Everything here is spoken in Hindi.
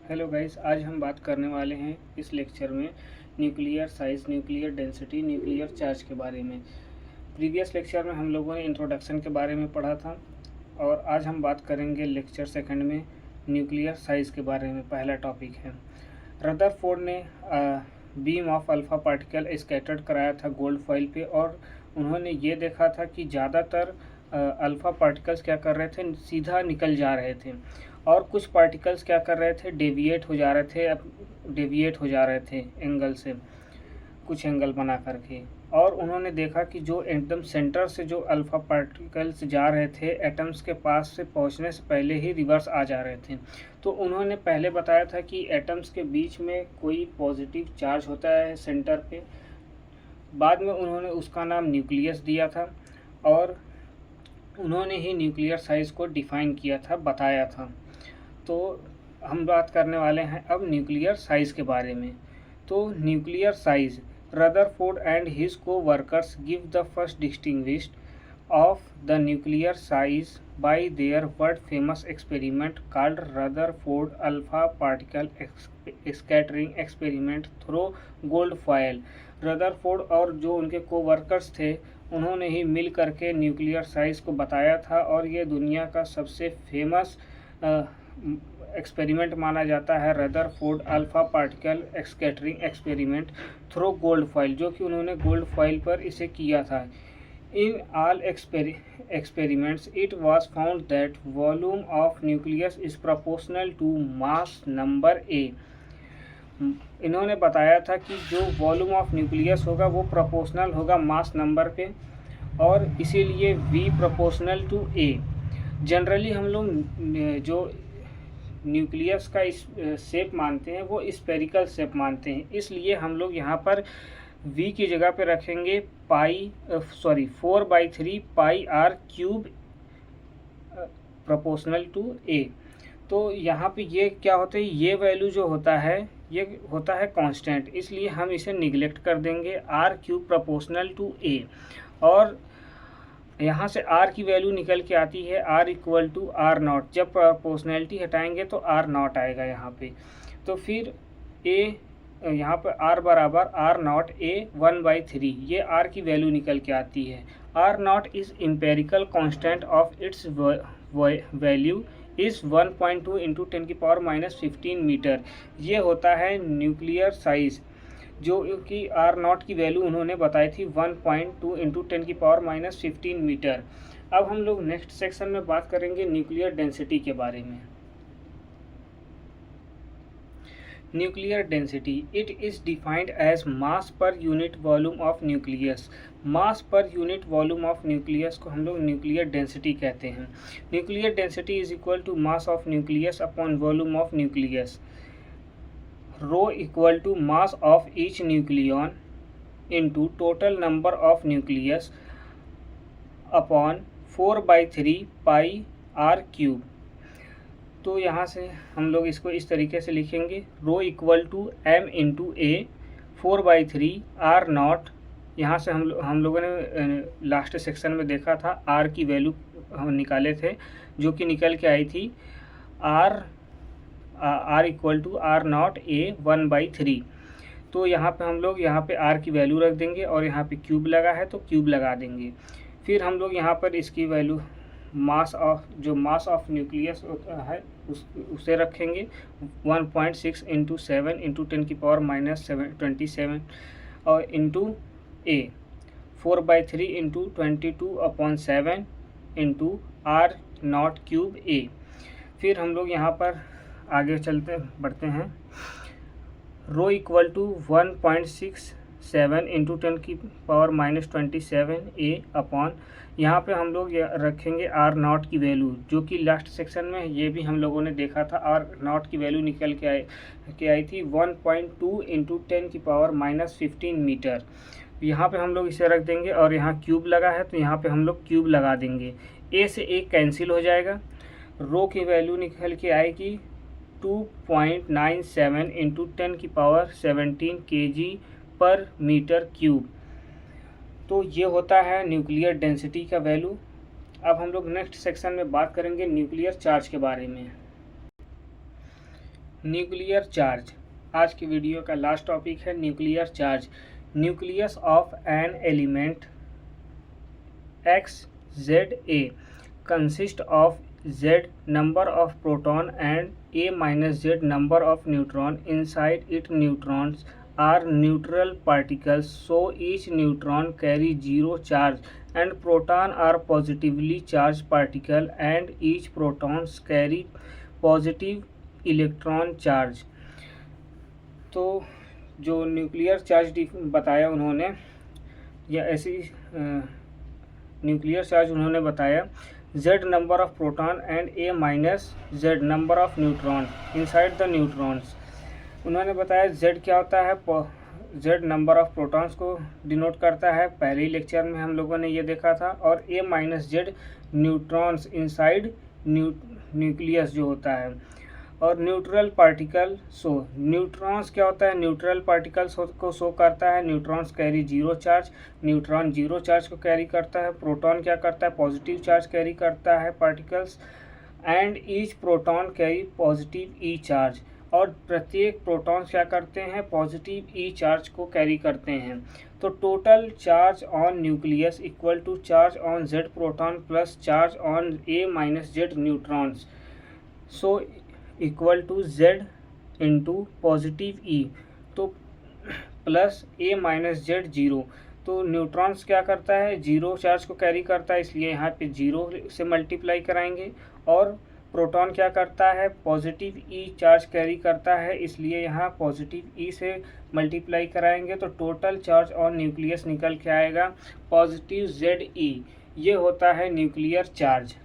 हेलो गाइस, आज हम बात करने वाले हैं इस लेक्चर में nuclear size, nuclear density, nuclear charge के बारे में। प्रीवियस लेक्चर में हम लोगों ने इंट्रोडक्शन के बारे में पढ़ा था और आज हम बात करेंगे लेक्चर सेकंड में न्यूक्लियर साइज के बारे में। पहला टॉपिक है, रदरफोर्ड ने beam of alpha particle scattered कराया था गोल्ड फॉइल पे और उन्होंने ये देखा था कि ज़्यादातर अल्फ़ा पार्टिकल्स क्या कर रहे थे, सीधा निकल जा रहे थे और कुछ पार्टिकल्स क्या कर रहे थे, डेविएट हो जा रहे थे एंगल से, कुछ एंगल बना करके। और उन्होंने देखा कि जो एकदम सेंटर से जो अल्फ़ा पार्टिकल्स जा रहे थे एटम्स के पास से पहुंचने से पहले ही रिवर्स आ जा रहे थे। तो उन्होंने पहले बताया था कि एटम्स के बीच में कोई पॉजिटिव चार्ज होता है सेंटर पे। बाद में उन्होंने उसका नाम न्यूक्लियस दिया था और उन्होंने ही न्यूक्लियर साइज को डिफ़ाइन किया था, बताया था। तो हम बात करने वाले हैं अब न्यूक्लियर साइज के बारे में। तो nuclear size, Rutherford and his coworkers give the first distinguished of the nuclear size by their world famous experiment called Rutherford alpha particle scattering experiment through gold foil। Rutherford और जो उनके कोवर्कर्स थे उन्होंने ही मिल करके न्यूक्लियर साइज को बताया था और ये दुनिया का सबसे फेमस एक्सपेरिमेंट माना जाता है, Rutherford alpha particle scattering experiment through gold foil, जो कि उन्होंने गोल्ड फॉइल पर इसे किया था। In all experiments, it was found that volume of nucleus is proportional to mass number A। इन्होंने बताया था कि जो वॉल्यूम ऑफ न्यूक्लियस होगा वो प्रोपोर्शनल होगा मास नंबर पे और इसीलिए V proportional to A। Generally हम लोग जो न्यूक्लियस का शेप मानते हैं वो स्फेरिकल शेप मानते हैं, इसलिए हम लोग यहाँ पर V की जगह पे रखेंगे 4/3 pi are cube proportional to A। तो यहाँ पे ये क्या होता है, ये वैल्यू जो होता है ये होता है कांस्टेंट, इसलिए हम इसे निगलेक्ट कर देंगे R cube proportional to A। और यहाँ से R की वैल्यू निकल के आती है R equal to R naught. जब प्रोपोर्शनैलिटी हटाएंगे तो R नॉट आएगा यहाँ पे। तो फिर A यहाँ पर R बराबर आर नॉट A 1/3, ये R की वैल्यू निकल के आती है। R naught is empirical constant of its value is 1.2 into 10⁻⁻15 metre. ये होता है न्यूक्लियर साइज, जो कि R नॉट की वैल्यू उन्होंने बताई थी 1.2 इंटू 10⁻⁻15 मीटर। अब हम लोग नेक्स्ट सेक्शन में बात करेंगे न्यूक्लियर डेंसिटी के बारे में। Nuclear density, it is defined as mass per unit volume of nucleus. Mass per unit volume of nucleus को हम लोग न्यूक्लियर डेंसिटी कहते हैं। Nuclear density is equal to mass of nucleus upon volume of nucleus. Rho equal to mass of each nucleon into total number of nucleus upon 4/3 pi are cube. तो यहाँ से हम लोग इसको इस तरीके से लिखेंगे, rho equal to m into A 4/3 r naught. यहाँ से हम लोगों ने लास्ट सेक्शन में देखा था R की वैल्यू हम निकाले थे, जो कि निकल के आई थी R equal to R naught A 1/3। तो यहाँ पे हम लोग यहाँ पे R की वैल्यू रख देंगे और यहाँ पे क्यूब लगा है तो क्यूब लगा देंगे। फिर हम लोग यहाँ पर इसकी वैल्यू मास ऑफ न्यूक्लियस है उसे रखेंगे 1.6 इंटू 7 इंटू 10⁻⁻27 और into A 4/3 into 22/7 into r naught cube A। फिर हम लोग यहाँ पर आगे बढ़ते हैं, rho equal to 1.67 into 10⁻⁻27 A upon, यहाँ पे हम लोग रखेंगे आर नॉट की वैल्यू, जो कि लास्ट सेक्शन में ये भी हम लोगों ने देखा था। आर नॉट की वैल्यू निकल के आई थी 1.2 इंटू 10⁻⁻15 मीटर। यहाँ पे हम लोग इसे रख देंगे और यहाँ क्यूब लगा है तो यहाँ पे हम लोग क्यूब लगा देंगे। A से A कैंसिल हो जाएगा, रो की वैल्यू निकल के आएगी 2.97 इंटू 10⁻17 kg पर मीटर क्यूब। तो ये होता है न्यूक्लियर डेंसिटी का वैल्यू। अब हम लोग नेक्स्ट सेक्शन में बात करेंगे न्यूक्लियर चार्ज के बारे में। न्यूक्लियर चार्ज आज की वीडियो का लास्ट टॉपिक है nuclear charge. Nucleus of an element XZA consist of Z number of proton and A minus Z number of neutron. Inside it neutrons are neutral particles, so each neutron carry zero charge, and proton are positively charged particle, and each protons carry positive electron charge. तो जो न्यूक्लियर चार्ज बताया उन्होंने, या ऐसी न्यूक्लियर चार्ज उन्होंने बताया Z number of proton and A minus Z number of neutron inside the neutrons. उन्होंने बताया Z क्या होता है, Z नंबर ऑफ प्रोटॉन्स को डिनोट करता है, पहले ही लेक्चर में हम लोगों ने ये देखा था, और A minus Z neutrons inside nucleus जो होता है, और न्यूट्रल पार्टिकल शो। न्यूट्रॉन्स क्या होता है, न्यूट्रल पार्टिकल्स को शो करता है। Neutrons carry zero charge, neutron zero charge को कैरी करता है। प्रोटॉन क्या करता है, पॉजिटिव चार्ज कैरी करता है particles, and each proton carry positive e charge, और प्रत्येक प्रोटॉन क्या करते हैं, पॉजिटिव ई चार्ज को कैरी करते हैं। तो total charge on nucleus equal to charge on Z proton plus charge on A minus Z neutrons, so equal to Z into positive E, तो plus A minus Z zero. तो न्यूट्रॉन्स क्या करता है, जीरो चार्ज को कैरी करता है, इसलिए यहाँ पे जीरो से मल्टीप्लाई कराएंगे, और प्रोटॉन क्या करता है, पॉजिटिव E चार्ज कैरी करता है, इसलिए यहाँ पॉजिटिव E से मल्टीप्लाई कराएंगे। तो टोटल चार्ज ऑन न्यूक्लियस निकल के आएगा पॉजिटिव ZE। ये होता है न्यूक्लियर चार्ज।